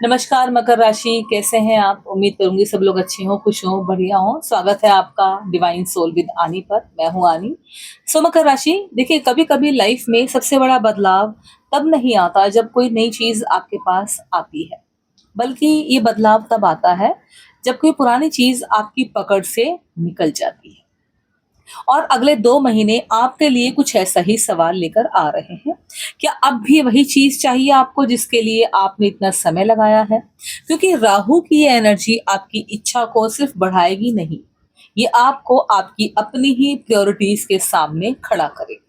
नमस्कार मकर राशि, कैसे हैं आप? उम्मीद करूंगी सब लोग अच्छे हों, खुश हों, बढ़िया हों। स्वागत है आपका डिवाइन सोल विद आनी पर। मैं हूं आनी। मकर राशि, देखिए कभी कभी लाइफ में सबसे बड़ा बदलाव तब नहीं आता जब कोई नई चीज आपके पास आती है, बल्कि ये बदलाव तब आता है जब कोई पुरानी चीज आपकी पकड़ से निकल जाती है। और अगले 2 महीने आपके लिए कुछ ऐसा ही सवाल लेकर आ रहे हैं। क्या अब भी वही चीज़ चाहिए आपको जिसके लिए आपने इतना समय लगाया है? क्योंकि राहु की ये एनर्जी आपकी इच्छा को सिर्फ बढ़ाएगी नहीं, ये आपको आपकी अपनी ही प्रायोरिटीज़ के सामने खड़ा करेगी।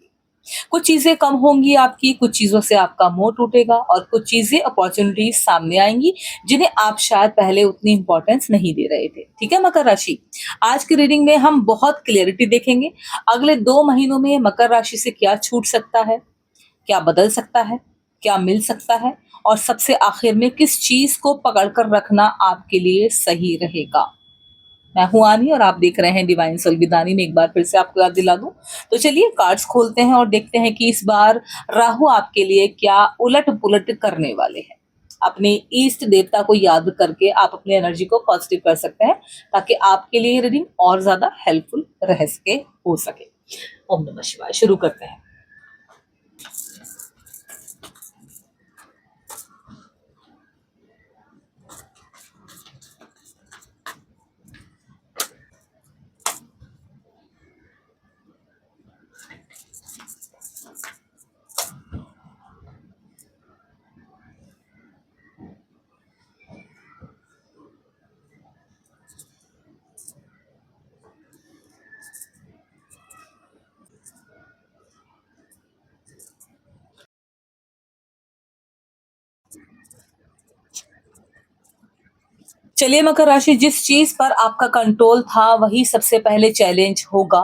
कुछ चीज़ें कम होंगी आपकी, कुछ चीज़ों से आपका मोह टूटेगा और कुछ चीज़ें अपॉर्च्युनिटीज़ सामने आएँगी, जिन्हें आप शायद पहले उतनी इम्पोर्टेंस नहीं दे रहे थे। ठीक है मकर राशि? आज की रीडिंग में हम बहुत क्लैरिटी देखेंगे। अगले 2 महीनों में मकर राशि से क्या छूट सकता है, क्या बदल सकता है, क्या मिल सकता है और सबसे आखिर में किस चीज़ को पकड़ कर रखना आपके लिए सही रहेगा। मैं हूं आनी और आप देख रहे हैं डिवाइन संविधानी में। एक बार फिर से आपको याद दिला दूं, तो चलिए कार्ड्स खोलते हैं और देखते हैं कि इस बार राहु आपके लिए क्या उलट पुलट करने वाले हैं। अपने ईष्ट देवता को याद करके आप अपनी एनर्जी को पॉजिटिव कर सकते हैं, ताकि आपके लिए रीडिंग और ज्यादा हेल्पफुल रह सके, हो सके। ओम नमः शिवाय। शुरू करते हैं। चलिए मकर राशि, जिस चीज पर आपका कंट्रोल था वही सबसे पहले चैलेंज होगा।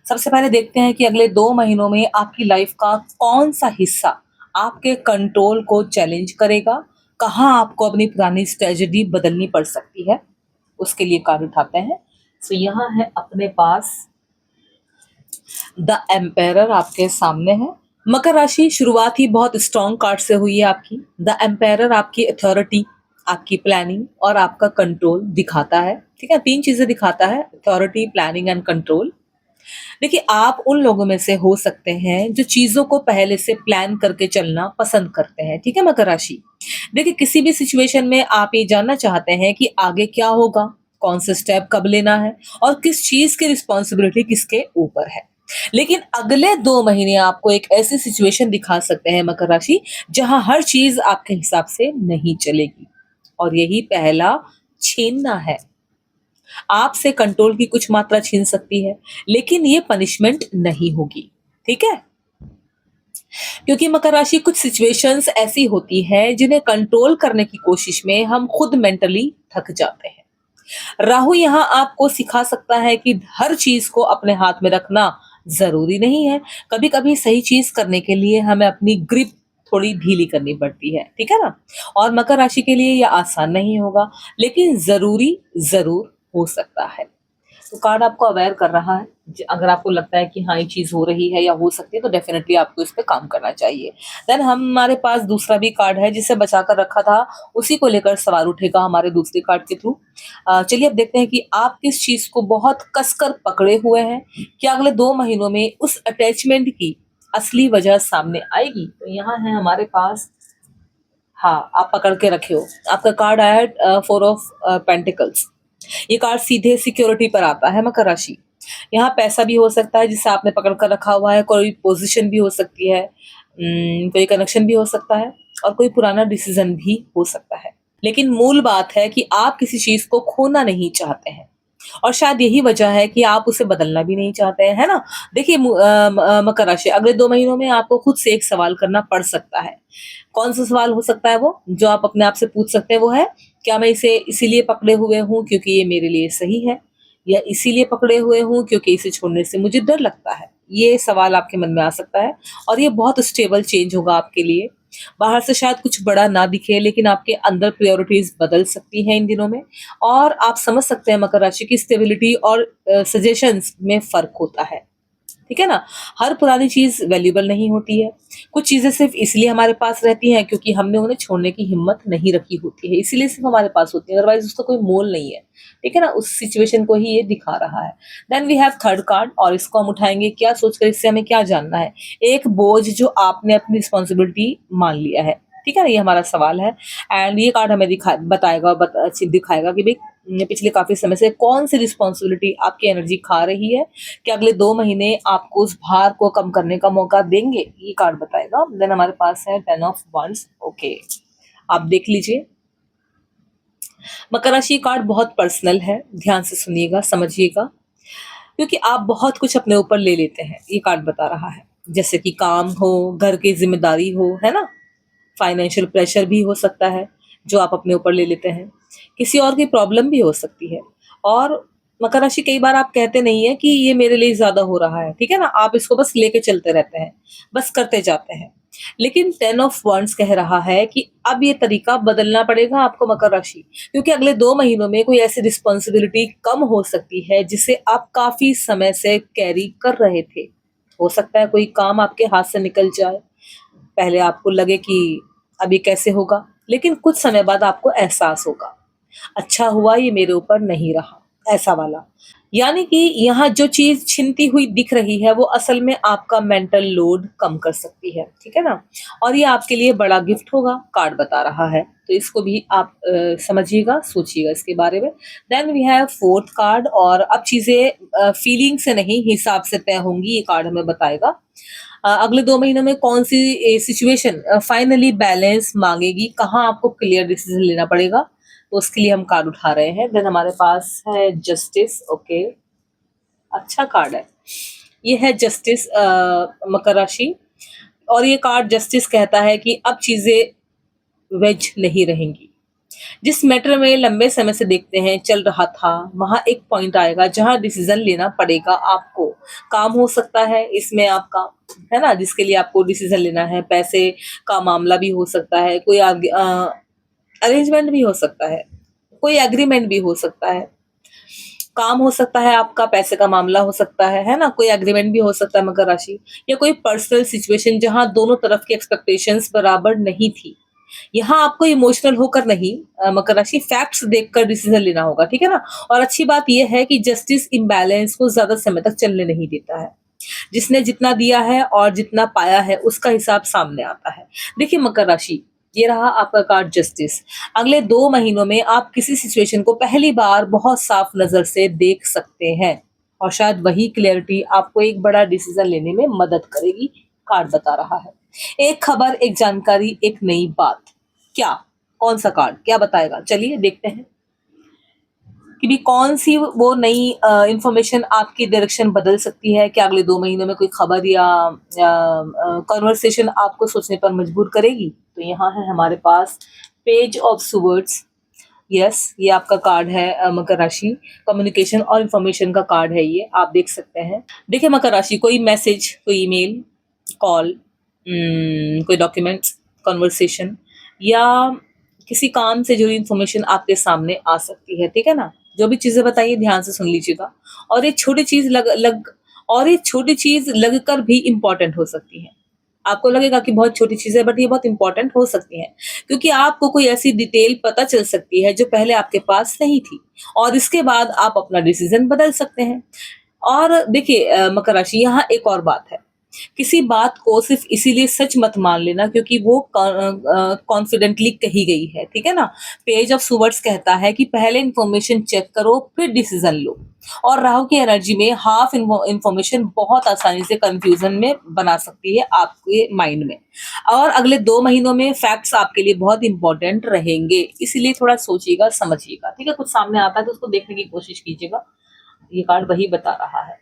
सबसे पहले देखते हैं कि अगले 2 महीनों में आपकी लाइफ का कौन सा हिस्सा आपके कंट्रोल को चैलेंज करेगा, कहाँ आपको अपनी पुरानी स्ट्रेटजी बदलनी पड़ सकती है। उसके लिए कार्ड उठाते हैं। तो यहाँ है अपने पास द एम्पायरर आपके सामने है। मकर राशि, शुरुआत ही बहुत स्ट्रॉन्ग कार्ड से हुई है आपकी। द एम्पायरर आपकी अथॉरिटी, आपकी प्लानिंग और आपका कंट्रोल दिखाता है। ठीक है, 3 चीजें दिखाता है, अथॉरिटी, प्लानिंग एंड कंट्रोल। देखिए आप उन लोगों में से हो सकते हैं जो चीजों को पहले से प्लान करके चलना पसंद करते हैं। ठीक है मकर राशि, देखिए किसी भी सिचुएशन में आप ये जानना चाहते हैं कि आगे क्या होगा, कौन से स्टेप कब लेना है और किस चीज की रिस्पॉन्सिबिलिटी किसके ऊपर है। लेकिन अगले 2 महीने आपको एक ऐसी सिचुएशन दिखा सकते हैं मकर राशि, जहां हर चीज आपके हिसाब से नहीं चलेगी और यही पहला छीनना है। आपसे कंट्रोल की कुछ मात्रा छीन सकती है, लेकिन ये पनिशमेंट नहीं होगी। ठीक है, क्योंकि मकर राशि कुछ सिचुएशंस ऐसी होती हैं जिन्हें कंट्रोल करने की कोशिश में हम खुद मेंटली थक जाते हैं। राहु यहाँ आपको सिखा सकता है कि हर चीज को अपने हाथ में रखना जरूरी नहीं है। कभी कभी सही चीज करने के लिए हमें अपनी ग्रिप थोड़ी ढीली करनी पड़ती है। ठीक है ना? और मकर राशि के लिए यह आसान नहीं होगा, लेकिन जरूरी जरूर हो सकता है। तो कार्ड आपको अवेयर कर रहा है। अगर आपको लगता है कि हाँ ये चीज हो रही है या हो सकती है, तो डेफिनेटली आपको इस पे काम करना चाहिए। देन हमारे पास दूसरा भी कार्ड है जिसे बचा कर रखा था, उसी को लेकर सवाल उठेगा हमारे दूसरे कार्ड के थ्रू। चलिए अब देखते हैं कि आप किस चीज को बहुत कसकर पकड़े हुए हैं। क्या अगले 2 महीनों में उस अटैचमेंट की असली वजह सामने आएगी? तो यहाँ है हमारे पास, हाँ आप पकड़ के रखे हो। आपका कार्ड आया है 4 ऑफ पेंटिकल्स। ये कार्ड सीधे सिक्योरिटी पर आता है मकर राशि। यहाँ पैसा भी हो सकता है जिसे आपने पकड़ कर रखा हुआ है, कोई पोजीशन भी हो सकती है, कोई कनेक्शन भी हो सकता है और कोई पुराना डिसीजन भी हो सकता है। लेकिन मूल बात है कि आप किसी चीज को खोना नहीं चाहते हैं और शायद यही वजह है कि आप उसे बदलना भी नहीं चाहते हैं, है ना? देखिए मकर राशि, अगले 2 महीनों में आपको खुद से एक सवाल करना पड़ सकता है। कौन सा सवाल हो सकता है वो जो आप अपने आप से पूछ सकते हैं? वो है, क्या मैं इसे इसीलिए पकड़े हुए हूँ क्योंकि ये मेरे लिए सही है, या इसीलिए पकड़े हुए हूँ क्योंकि इसे छोड़ने से मुझे डर लगता है? ये सवाल आपके मन में आ सकता है और ये बहुत स्टेबल चेंज होगा आपके लिए। बाहर से शायद कुछ बड़ा ना दिखे, लेकिन आपके अंदर प्रायोरिटीज बदल सकती हैं इन दिनों में। और आप समझ सकते हैं मकर राशि की स्टेबिलिटी और सजेशंस में फर्क होता है। ठीक है ना? हर पुरानी चीज़ वैल्यूएबल नहीं होती है। कुछ चीज़ें सिर्फ़ इसलिए हमारे पास रहती हैं क्योंकि हमने उन्हें छोड़ने की हिम्मत नहीं रखी होती है, इसीलिए सिर्फ़ हमारे पास होती है, अदरवाइज़ उसका कोई मोल नहीं है। ठीक है ना? उस सिचुएशन को ही ये दिखा रहा है। Then we have third card और इसको हम उठाएँगे क्या सोचकर, इससे हमें क्या जानना है? एक बोझ जो आपने अपनी रिस्पॉन्सिबिलिटी मान लिया है। ठीक है ना? ये हमारा सवाल है एंड ये कार्ड हमें दिखाएगा कि भई पिछले काफ़ी समय से कौन-सी रिस्पॉन्सिबिलिटी आपकी एनर्जी खा रही है, कि अगले 2 महीने आपको उस भार को कम करने का मौका देंगे, ये कार्ड बताएगा। देन हमारे पास है 10 ऑफ वंड्स, ओके। आप देख लीजिए। मकर राशि कार्ड बहुत पर्सनल है, ध्यान से सुनिएगा, समझिएगा, क्योंकि आप बहुत कुछ अपने ऊपर ले लेते हैं, ये कार्ड बता रहा है। जैसे कि काम हो, घर की ज़िम्मेदारी हो, है ना? फाइनेंशियल प्रेशर भी हो सकता है, जो आप अपने ऊपर ले लेते हैं। किसी और की प्रॉब्लम भी हो सकती है और मकर राशि कई बार आप कहते नहीं हैं कि ये मेरे लिए ज़्यादा हो रहा है, ठीक है ना? आप इसको बस लेके चलते रहते हैं, बस करते जाते हैं। लेकिन 10 ऑफ वंड्स कह रहा है कि अब ये तरीका बदलना पड़ेगा आपको मकर राशि, क्योंकि अगले 2 महीनों में कोई ऐसी रिस्पॉन्सिबिलिटी कम हो सकती है, जिसे आप काफ़ी समय से कैरी कर रहे थे। हो सकता है कोई काम आपके हाथ से निकल जाए, पहले आपको लगे कि अब ये कैसे होगा, लेकिन कुछ समय बाद आपको एहसास होगा, अच्छा हुआ ये मेरे ऊपर नहीं रहा, ऐसा वाला। यानी कि यहाँ जो चीज़ छिनती हुई दिख रही है, वो असल में आपका मेंटल लोड कम कर सकती है, ठीक है ना? और ये आपके लिए बड़ा गिफ्ट होगा, कार्ड बता रहा है। तो इसको भी आप समझिएगा, सोचिएगा इसके बारे में। Then we have fourth card और अब चीज़ें फीलिंग से नहीं, हिसाब से तय होंगी, ये कार्ड हमें बताएगा। अगले 2 महीनों में कौन-सी सिचुएशन फाइनली बैलेंस माँगेगी, कहाँ आपको क्लियर डिसीज़न लेना पड़ेगा, तो उसके लिए हम कार्ड उठा रहे हैं। देन हमारे पास है जस्टिस, ओके, अच्छा कार्ड है। ये है जस्टिस मकर राशि और ये कार्ड जस्टिस कहता है कि अब चीज़ें वेज नहीं रहेंगी। जिस मैटर में लंबे समय से देखते हैं चल रहा था, वहाँ एक पॉइंट आएगा जहाँ डिसीजन लेना पड़ेगा आपको। काम हो सकता है इसमें आपका, है ना? जिसके लिए आपको डिसीजन लेना है, पैसे का मामला भी हो सकता है, कोई अरेंजमेंट भी हो सकता है, कोई एग्रीमेंट भी हो सकता है, काम हो सकता है आपका, पैसे का मामला हो सकता है ना? कोई एग्रीमेंट भी हो सकता है मकर राशि, या कोई पर्सनल सिचुएशन जहाँ दोनों तरफ की एक्सपेक्टेशंस बराबर नहीं थी। यहाँ आपको इमोशनल होकर नहीं, मकर राशि फैक्ट्स देखकर डिसीजन लेना होगा, ठीक है ना? और अच्छी बात यह है कि जस्टिस इम्बैलेंस को ज्यादा समय तक चलने नहीं देता है। जिसने जितना दिया है और जितना पाया है उसका हिसाब सामने आता है। देखिए मकर राशि, ये रहा आपका कार्ड जस्टिस। अगले 2 महीनों में आप किसी सिचुएशन को पहली बार बहुत साफ नजर से देख सकते हैं और शायद वही क्लैरिटी आपको एक बड़ा डिसीजन लेने में मदद करेगी, कार्ड बता रहा है। एक खबर, एक जानकारी, एक नई बात। क्या? कौन सा कार्ड क्या बताएगा? चलिए देखते हैं कि भी कौन सी वो नई इंफॉर्मेशन आपकी डायरेक्शन बदल सकती है। क्या अगले 2 महीनों में कोई खबर या कन्वर्सेशन आपको सोचने पर मजबूर करेगी? तो यहाँ है हमारे पास पेज ऑफ स्वर्ड्स। यस, ये आपका कार्ड है मकर राशि, कम्युनिकेशन और इंफॉर्मेशन का कार्ड है ये, आप देख सकते हैं। देखिए मकर राशि, कोई मैसेज, कोई ईमेल, कॉल, कोई डॉक्यूमेंट्स, कन्वर्सेशन या किसी काम से जुड़ी इंफॉर्मेशन आपके सामने आ सकती है, ठीक है ना? जो भी चीज़ें बताइए ध्यान से सुन लीजिएगा। और ये छोटी चीज़ लगकर भी इम्पोर्टेंट हो सकती है। आपको लगेगा कि बहुत छोटी चीज़ है बट ये बहुत इम्पोर्टेंट हो सकती है, क्योंकि आपको कोई ऐसी डिटेल पता चल सकती है जो पहले आपके पास नहीं थी और इसके बाद आप अपना डिसीज़न बदल सकते हैं। और देखिए मकर राशि, यहाँ एक और बात है, किसी बात को सिर्फ इसीलिए सच मत मान लेना क्योंकि वो कॉन्फिडेंटली कही गई है, ठीक है ना? पेज ऑफ सुवर्ड्स कहता है कि पहले इंफॉर्मेशन चेक करो फिर डिसीजन लो। और राहु की एनर्जी में हाफ इंफॉर्मेशन बहुत आसानी से कंफ्यूजन में बना सकती है आपके माइंड में। और अगले 2 महीनों में फैक्ट्स आपके लिए बहुत इंपॉर्टेंट रहेंगे, इसलिए थोड़ा सोचिएगा, समझिएगा, ठीक है? कुछ सामने आता है तो उसको देखने की कोशिश कीजिएगा, ये कार्ड वही बता रहा है।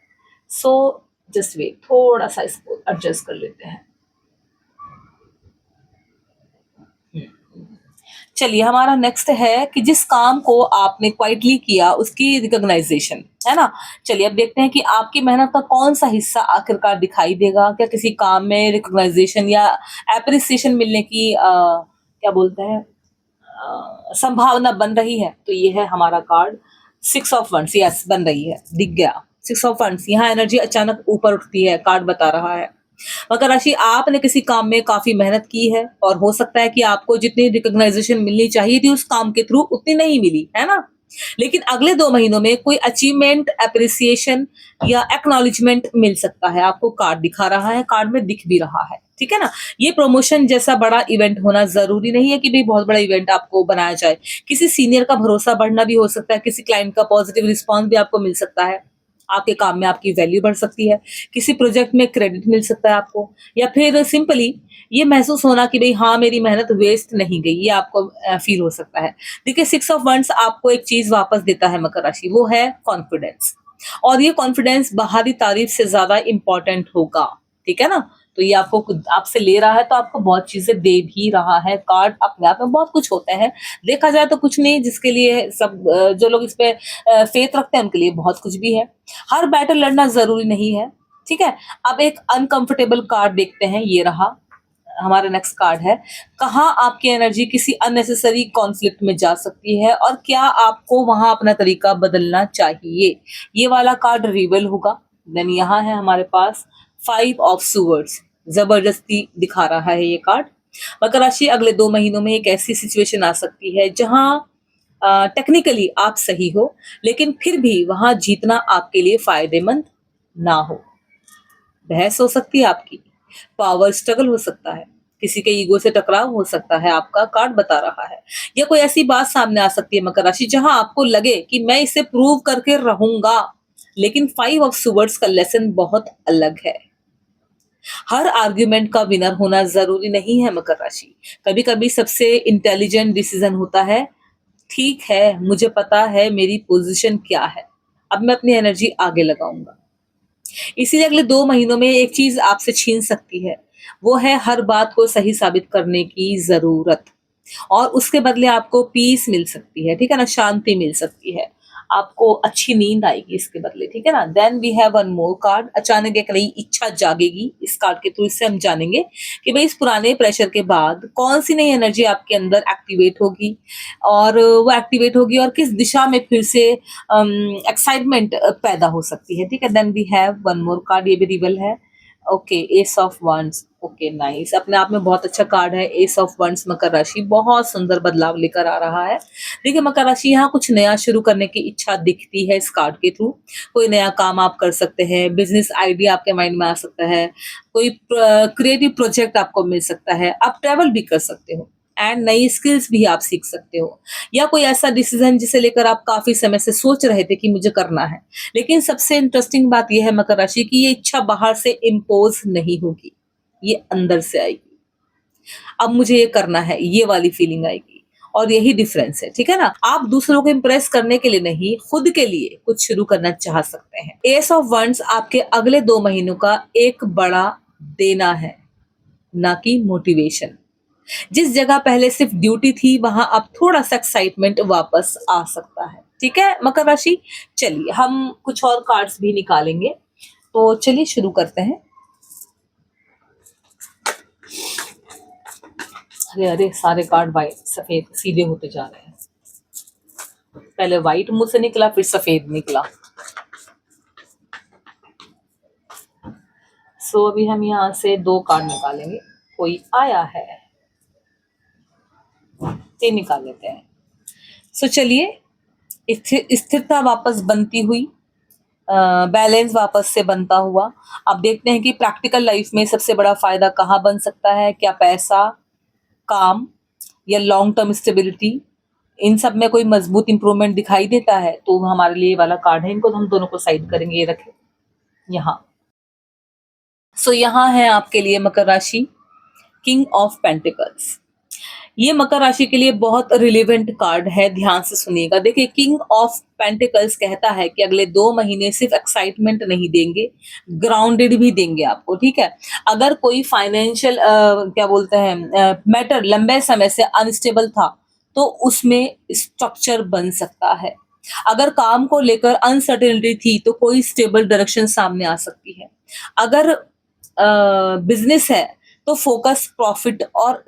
सो जस्ट वेट, थोड़ा सा इसको एडजस्ट कर लेते हैं। चलिए, हमारा नेक्स्ट है कि जिस काम को आपने क्वाइटली किया उसकी रिकॉग्नाइजेशन, है ना? चलिए अब देखते हैं कि आपकी मेहनत का कौन सा हिस्सा आखिरकार दिखाई देगा। क्या किसी काम में रिकॉग्नाइजेशन या एप्रिसिएशन मिलने की क्या बोलते हैं संभावना बन रही है? तो ये है हमारा कार्ड 6 ऑफ वंड्स। यस, बन रही है, दिख गया सिक्स ऑफ वंड्स, यहाँ एनर्जी अचानक ऊपर उठती है, कार्ड बता रहा है। मकर राशि, आपने किसी काम में काफी मेहनत की है और हो सकता है कि आपको जितनी रिकॉग्नाइजेशन मिलनी चाहिए थी उस काम के थ्रू उतनी नहीं मिली, है ना? लेकिन अगले 2 महीनों में कोई अचीवमेंट, एप्रिसिएशन या एक्नॉलेजमेंट मिल सकता है। आपको कार्ड दिखा रहा है, कार्ड में दिख भी रहा है, ठीक है ना? ये प्रमोशन जैसा बड़ा इवेंट होना जरूरी नहीं है कि भाई बहुत बड़ा इवेंट आपको बनाया जाए। किसी सीनियर का भरोसा बढ़ना भी हो सकता है, किसी क्लाइंट का पॉजिटिव रिस्पॉन्स भी आपको मिल सकता है, आपके काम में आपकी वैल्यू बढ़ सकती है, किसी प्रोजेक्ट में क्रेडिट मिल सकता है आपको, या फिर सिंपली ये महसूस होना कि भाई हाँ मेरी मेहनत वेस्ट नहीं गई, ये आपको फील हो सकता है। देखिए, सिक्स ऑफ वंड्स आपको एक चीज वापस देता है मकर राशि, वो है कॉन्फिडेंस। और ये कॉन्फिडेंस बाहरी तारीफ से ज्यादा इंपॉर्टेंट होगा, ठीक है ना? तो ये आपको आपसे ले रहा है तो आपको बहुत चीजें दे भी रहा है। कार्ड अपने आप में बहुत कुछ होते हैं, देखा जाए तो कुछ नहीं, जिसके लिए सब जो लोग इस पे फेथ रखते हैं उनके लिए बहुत कुछ भी है। हर बैटल लड़ना जरूरी नहीं है, ठीक है? अब एक अनकंफर्टेबल कार्ड देखते हैं, ये रहा हमारा नेक्स्ट कार्ड है। कहाँ आपकी एनर्जी किसी अननेसेसरी कॉन्फ्लिक्ट में जा सकती है और क्या आपको वहां अपना तरीका बदलना चाहिए, ये वाला कार्ड रिवेल होगा। देन यहाँ है हमारे पास 5 ऑफ स्वर्ड्स, जबरदस्ती दिखा रहा है ये कार्ड। मकर राशि, अगले 2 महीनों में एक ऐसी सिचुएशन आ सकती है जहां टेक्निकली आप सही हो, लेकिन फिर भी वहां जीतना आपके लिए फायदेमंद ना हो। बहस हो सकती है आपकी, पावर स्ट्रगल हो सकता है, किसी के ईगो से टकराव हो सकता है, आपका कार्ड बता रहा है। या कोई ऐसी बात सामने आ सकती है मकर राशि जहां आपको लगे कि मैं इसे प्रूव करके रहूंगा, लेकिन 5 ऑफ स्वर्ड्स का लेसन बहुत अलग है। हर आर्ग्यूमेंट का विनर होना जरूरी नहीं है मकर राशि। कभी कभी सबसे इंटेलिजेंट डिसीजन होता है, ठीक है मुझे पता है मेरी पोजीशन क्या है, अब मैं अपनी एनर्जी आगे लगाऊंगा। इसीलिए अगले 2 महीनों में एक चीज आपसे छीन सकती है, वो है हर बात को सही साबित करने की जरूरत, और उसके बदले आपको पीस मिल सकती है, ठीक है ना? शांति मिल सकती है, आपको अच्छी नींद आएगी इसके बदले, ठीक है ना? Then we have one more card, अचानक एक नई इच्छा जागेगी। इस कार्ड के थ्रू इससे हम जानेंगे कि भाई इस पुराने प्रेशर के बाद कौन सी नई एनर्जी आपके अंदर एक्टिवेट होगी, और वो एक्टिवेट होगी और किस दिशा में फिर से एक्साइटमेंट पैदा हो सकती है, ठीक है? Then we have one more card, ये भी रिवल है। Okay, ace of wands, okay nice, अपने आप में बहुत अच्छा कार्ड है एस ऑफ वंड्स। मकर राशि बहुत सुंदर बदलाव लेकर आ रहा है। देखिए मकर राशि, यहाँ कुछ नया शुरू करने की इच्छा दिखती है इस कार्ड के थ्रू। कोई नया काम आप कर सकते हैं, बिजनेस आइडिया आपके माइंड में आ सकता है, कोई क्रिएटिव प्रोजेक्ट आपको मिल सकता है, आप ट्रेवल भी कर सकते हो, एंड नई स्किल्स भी आप सीख सकते हो, या कोई ऐसा डिसीजन जिसे लेकर आप काफी समय से सोच रहे थे कि मुझे करना है। लेकिन सबसे इंटरेस्टिंग बात यह है मकर राशि की ये इच्छा बाहर से इम्पोज नहीं होगी, ये अंदर से आएगी। अब मुझे ये करना है, ये वाली फीलिंग आएगी, और यही डिफरेंस है, ठीक है ना? आप दूसरों को इम्प्रेस करने के लिए नहीं, खुद के लिए कुछ शुरू करना चाह सकते हैं। एस ऑफ वंड्स आपके अगले 2 महीनों का एक बड़ा देना है, ना कि मोटिवेशन। जिस जगह पहले सिर्फ ड्यूटी थी वहां अब थोड़ा सा एक्साइटमेंट वापस आ सकता है, ठीक है मकर राशि? चलिए हम कुछ और कार्ड्स भी निकालेंगे, तो चलिए शुरू करते हैं। अरे अरे, सारे कार्ड वाइट सफेद सीधे होते जा रहे हैं, पहले वाइट मुंह से निकला फिर सफेद निकला। सो अभी हम यहाँ से 2 कार्ड निकालेंगे, कोई आया है, ये निकाल लेते हैं। सो चलिए, स्थिरता वापस बनती हुई, बैलेंस वापस से बनता हुआ। अब देखते हैं कि प्रैक्टिकल लाइफ में सबसे बड़ा फायदा कहाँ बन सकता है, क्या पैसा, काम, या लॉन्ग टर्म स्टेबिलिटी, इन सब में कोई मजबूत इंप्रूवमेंट दिखाई देता है तो हमारे लिए वाला कार्ड है। इनको हम दोनों को साइड करेंगे, ये रखें यहाँ। सो यहाँ है आपके लिए मकर राशि किंग ऑफ पेंटिकल्स। ये मकर राशि के लिए बहुत रिलेवेंट कार्ड है, ध्यान से सुनिएगा। देखिए, किंग ऑफ पेंटिकल्स कहता है कि अगले 2 महीने सिर्फ एक्साइटमेंट नहीं देंगे, ग्राउंडेड भी देंगे आपको, ठीक है? अगर कोई फाइनेंशियल क्या बोलते हैं मैटर लंबे समय से अनस्टेबल था तो उसमें स्ट्रक्चर बन सकता है। अगर काम को लेकर अनसर्टेनिटी थी तो कोई स्टेबल डायरेक्शन सामने आ सकती है। अगर बिजनेस है तो फोकस प्रॉफिट और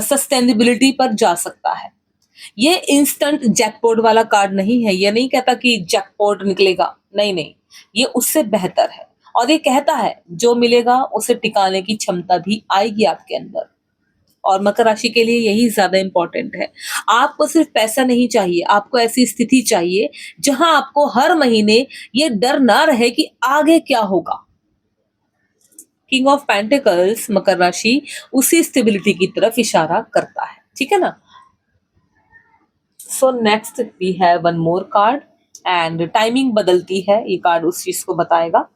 सस्टेनेबिलिटी पर जा सकता है। ये इंस्टेंट जैकपॉट वाला कार्ड नहीं है, ये नहीं कहता कि जैकपॉट निकलेगा, नहीं नहीं, ये उससे बेहतर है। और ये कहता है जो मिलेगा उसे टिकाने की क्षमता भी आएगी आपके अंदर। और मकर राशि के लिए यही ज्यादा इंपॉर्टेंट है। आपको सिर्फ पैसा नहीं चाहिए, आपको ऐसी स्थिति चाहिए जहां आपको हर महीने ये डर ना रहे कि आगे क्या होगा। किंग ऑफ पेंटिकल्स मकर राशि उसी स्टेबिलिटी की तरफ इशारा करता है, ठीक है ना। So next we have one more card and timing बदलती है, ये कार्ड उस चीज को बताएगा।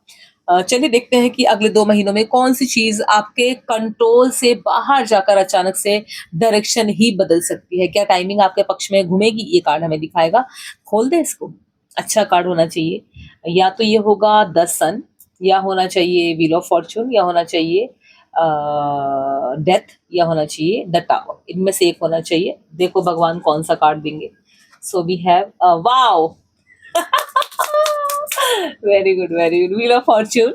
चलिए देखते हैं कि अगले 2 महीनों में कौन सी चीज आपके कंट्रोल से बाहर जाकर अचानक से डायरेक्शन ही बदल सकती है। क्या टाइमिंग आपके पक्ष में घूमेगी, ये कार्ड हमें दिखाएगा। खोल दे इसको। अच्छा कार्ड होना चाहिए, या तो ये होगा द सन, या होना चाहिए व्हील ऑफ फॉर्चून, या होना चाहिए डेथ, या होना चाहिए द टावर। इनमें से एक होना चाहिए। देखो भगवान कौन सा कार्ड देंगे। So we have wow very good very good, wheel of fortune.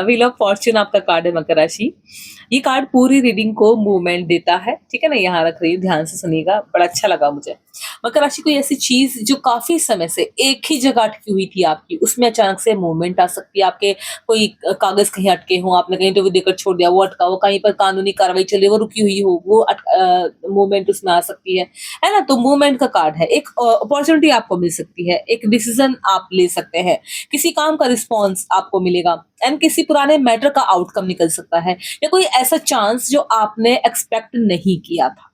Wheel of fortune आपका कार्ड है मकर राशि। ये कार्ड पूरी रीडिंग को मूवमेंट देता है, ठीक है ना। यहाँ रख रही हूँ, ध्यान से सुनिएगा, बड़ा अच्छा लगा मुझे। मकर राशि कोई ऐसी चीज जो काफी समय से एक ही जगह अटकी हुई थी आपकी, उसमें अचानक से मूवमेंट आ सकती है। आपके कोई कागज कहीं अटके हों, आपने कहीं इंटरव्यू देकर छोड़ दिया, वो अटका हो, कहीं पर कानूनी कार्रवाई चली, वो रुकी हुई हो, वो मूवमेंट उसमें आ सकती है ना। तो मूवमेंट का कार्ड है। एक अपॉर्चुनिटी आपको मिल सकती है, एक डिसीजन आप ले सकते हैं, किसी काम का रिस्पॉन्स आपको मिलेगा, एंड किसी पुराने मैटर का आउटकम निकल सकता है, या कोई ऐसा चांस जो आपने एक्सपेक्ट नहीं किया था।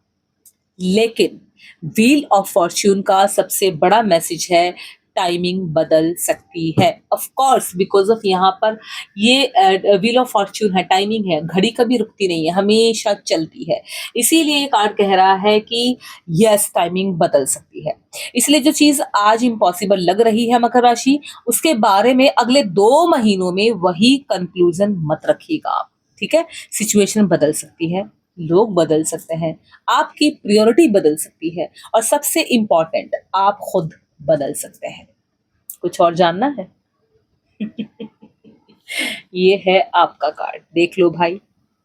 लेकिन व्हील ऑफ फॉर्च्यून का सबसे बड़ा मैसेज है, टाइमिंग बदल सकती है। ऑफ कोर्स बिकॉज ऑफ यहाँ पर ये व्हील ऑफ फॉर्च्यून है, टाइमिंग है, घड़ी कभी रुकती नहीं है, हमेशा चलती है। इसीलिए ये कार्ड कह रहा है कि यस, टाइमिंग बदल सकती है। इसलिए जो चीज आज इम्पॉसिबल लग रही है मकर राशि, उसके बारे में अगले 2 महीनों में वही कंक्लूजन मत रखिएगा आप, ठीक है। सिचुएशन बदल सकती है, लोग बदल सकते हैं, आपकी प्रायोरिटी बदल सकती है, और सबसे इंपॉर्टेंट आप खुद बदल सकते हैं। कुछ और जानना है? ये है आपका कार्ड, देख लो भाई।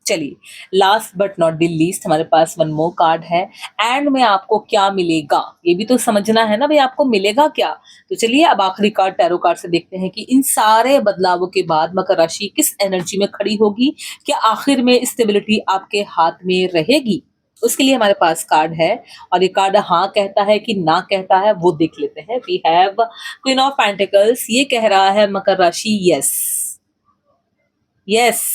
चलिए last but not the least हमारे पास वन मोर कार्ड है। एंड में आपको क्या मिलेगा ये भी तो समझना है ना भाई, आपको मिलेगा क्या। तो चलिए अब आखिरी कार्ड टैरो कार्ड से देखते हैं कि इन सारे बदलावों के बाद मकर राशि किस एनर्जी में खड़ी होगी। क्या आखिर में स्टेबिलिटी आपके हाथ में रहेगी? उसके लिए हमारे पास कार्ड है, और ये कार्ड हाँ कहता है कि ना कहता है वो देख लेते हैं। We have queen of pentacles, ये कह रहा है मकर राशि यस यस।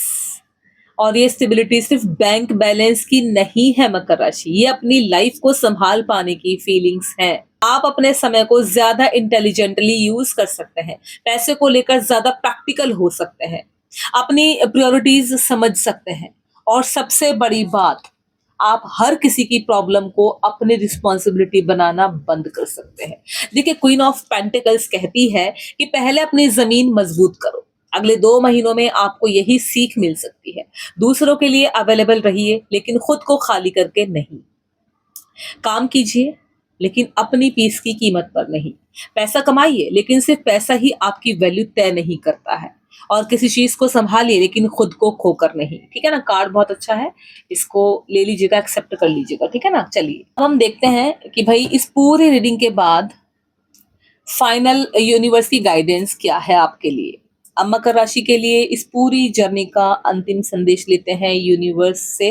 और ये स्टेबिलिटी सिर्फ बैंक बैलेंस की नहीं है मकर राशि, ये अपनी लाइफ को संभाल पाने की फीलिंग्स है। आप अपने समय को ज्यादा इंटेलिजेंटली यूज कर सकते हैं, पैसे को लेकर ज्यादा प्रैक्टिकल हो सकते हैं, अपनी प्रायोरिटीज समझ सकते हैं, और सबसे बड़ी बात, आप हर किसी की प्रॉब्लम को अपनी रिस्पॉन्सिबिलिटी बनाना बंद कर सकते हैं। देखिए क्वीन ऑफ पेंटिकल्स कहती है कि पहले अपनी जमीन मजबूत करो। अगले 2 महीनों में आपको यही सीख मिल सकती है। दूसरों के लिए अवेलेबल रहिए, लेकिन खुद को खाली करके नहीं। काम कीजिए, लेकिन अपनी पीस की कीमत पर नहीं। पैसा कमाइए, लेकिन सिर्फ पैसा ही आपकी वैल्यू तय नहीं करता है। और किसी चीज को संभालिए, लेकिन खुद को खोकर नहीं, ठीक है ना। कार्ड बहुत अच्छा है, इसको ले लीजिएगा, एक्सेप्ट कर लीजिएगा, ठीक है ना। चलिए अब हम देखते हैं कि भाई इस पूरी रीडिंग के बाद फाइनल यूनिवर्स की गाइडेंस क्या है आपके लिए। अब मकर राशि के लिए इस पूरी जर्नी का अंतिम संदेश लेते हैं यूनिवर्स से।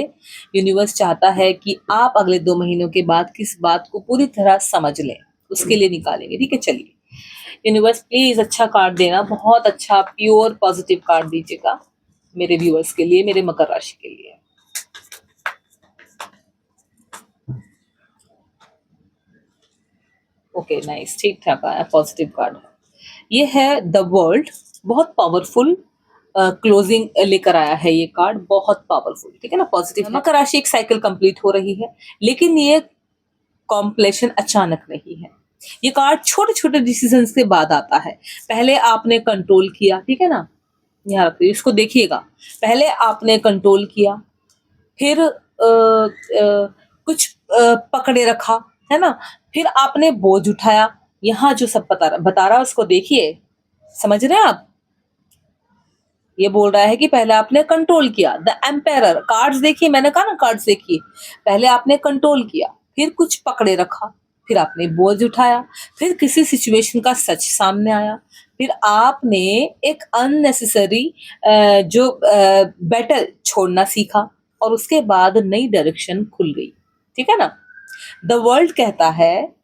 यूनिवर्स चाहता है कि आप अगले 2 महीनों के बाद किस बात को पूरी तरह समझ लें, उसके लिए निकालेंगे, ठीक है। चलिए यूनिवर्स प्लीज अच्छा कार्ड देना, बहुत अच्छा प्योर पॉजिटिव कार्ड दीजिएगा मेरे व्यूअर्स के लिए, मेरे मकर राशि के लिए। ओके नाइस, ठीक ठाक आया, पॉजिटिव कार्ड है। ये है द वर्ल्ड, बहुत पावरफुल क्लोजिंग लेकर आया है ये कार्ड, बहुत पावरफुल, ठीक है ना, पॉजिटिव। मकर राशि एक साइकिल कंप्लीट हो रही है, लेकिन ये कॉम्प्लेशन अचानक नहीं है। ये कार्ड छोटे छोटे डिसीजन के बाद आता है। पहले आपने कंट्रोल किया, ठीक है ना, यहाँ रखिए, इसको देखिएगा। पहले आपने कंट्रोल किया, फिर कुछ पकड़े रखा, है ना, फिर आपने बोझ उठाया। यहाँ जो सब बता रहा है उसको देखिए, समझ रहे हैं आप। ये बोल रहा है कि पहले आपने कंट्रोल किया, द एम्पायर कार्ड्स देखिए, मैंने कहा ना कार्ड्स देखिए। पहले आपने कंट्रोल किया, फिर कुछ पकड़े रखा, फिर आपने बोझ उठाया, फिर किसी सिचुएशन का सच सामने आया, फिर आपने एक अननेसेसरी जो बैटल छोड़ना सीखा और उसके बाद नई डायरेक्शन खुल गई। ठीक है ना? द वर्ल्ड कहता है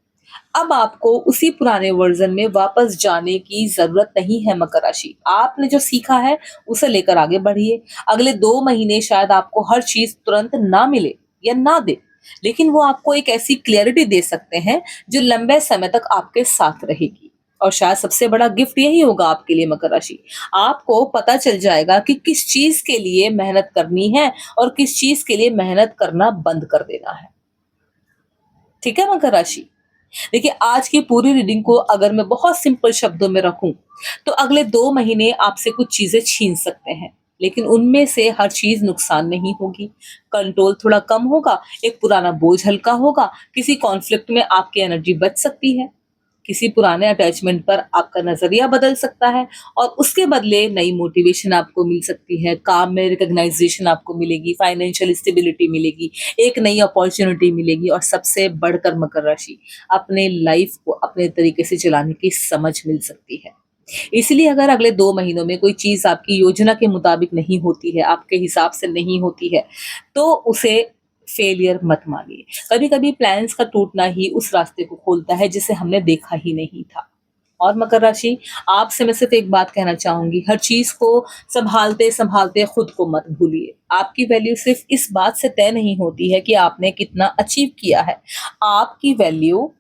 अब आपको उसी पुराने वर्जन में वापस जाने की जरूरत नहीं है मकर राशि। आपने जो सीखा है उसे लेकर आगे बढ़िए। अगले 2 महीने शायद आपको हर चीज तुरंत ना मिले या ना दे, लेकिन वो आपको एक ऐसी क्लैरिटी दे सकते हैं जो लंबे समय तक आपके साथ रहेगी। और शायद सबसे बड़ा गिफ्ट यही होगा आपके लिए मकर राशि। आपको पता चल जाएगा कि किस चीज के लिए मेहनत करनी है और किस चीज के लिए मेहनत करना बंद कर देना है। ठीक है मकर राशि? देखिए, आज की पूरी रीडिंग को अगर मैं बहुत सिंपल शब्दों में रखूं तो अगले 2 महीने आपसे कुछ चीजें छीन सकते हैं, लेकिन उनमें से हर चीज नुकसान नहीं होगी। कंट्रोल थोड़ा कम होगा, एक पुराना बोझ हल्का होगा, किसी कॉन्फ्लिक्ट में आपकी एनर्जी बच सकती है, किसी पुराने अटैचमेंट पर आपका नजरिया बदल सकता है और उसके बदले नई मोटिवेशन आपको मिल सकती है, काम में रिकग्नाइजेशन आपको मिलेगी, फाइनेंशियल स्टेबिलिटी मिलेगी, एक नई अपॉर्चुनिटी मिलेगी और सबसे बढ़कर मकर राशि अपने लाइफ को अपने तरीके से चलाने की समझ मिल सकती है। इसलिए अगर अगले 2 महीनों में कोई चीज आपकी योजना के मुताबिक नहीं होती है, आपके हिसाब से नहीं होती है, तो उसे फेलियर मत मानिए। कभी कभी प्लान्स का टूटना ही उस रास्ते को खोलता है जिसे हमने देखा ही नहीं था। और मकर राशि, आपसे मैं सिर्फ एक बात कहना चाहूंगी, हर चीज को संभालते संभालते खुद को मत भूलिए। आपकी वैल्यू सिर्फ इस बात से तय नहीं होती है कि आपने कितना अचीव किया है। आपकी वैल्यू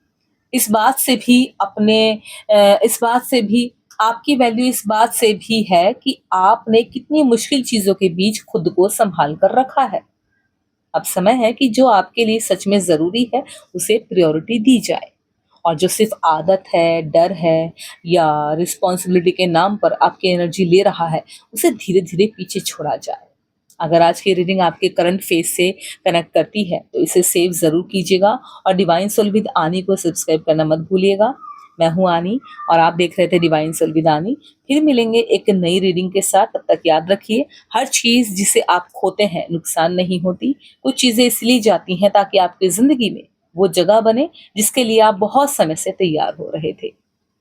इस बात से भी अपने इस बात से भी आपकी वैल्यू इस बात से भी है कि आपने कितनी मुश्किल चीजों के बीच खुद को संभाल कर रखा है। अब समय है कि जो आपके लिए सच में जरूरी है उसे प्रायोरिटी दी जाए, और जो सिर्फ आदत है, डर है या रिस्पॉन्सिबिलिटी के नाम पर आपकी एनर्जी ले रहा है, उसे धीरे धीरे पीछे छोड़ा जाए। अगर आज की रीडिंग आपके करंट फेज से कनेक्ट करती है तो इसे सेव जरूर कीजिएगा और डिवाइन सोल विद आनी को सब्सक्राइब करना मत भूलिएगा। मैं हूं आनी और आप देख रहे थे डिवाइन सोल विद आनी। फिर मिलेंगे एक नई रीडिंग के साथ, तब तक याद रखिए हर चीज जिसे आप खोते हैं नुकसान नहीं होती। कुछ चीजें इसलिए जाती हैं ताकि आपकी जिंदगी में वो जगह बने जिसके लिए आप बहुत समय से तैयार हो रहे थे।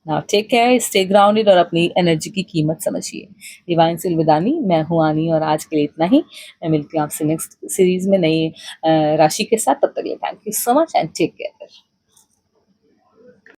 Now take care, stay grounded और अपनी एनर्जी की कीमत समझिए। डिवाइन सोल विद आनी, मैं हूं आनी और आज के लिए इतना ही। मैं मिलती हूँ आपसे नेक्स्ट सीरीज में नई राशि के साथ। तब तक के लिए thank you so much and take care.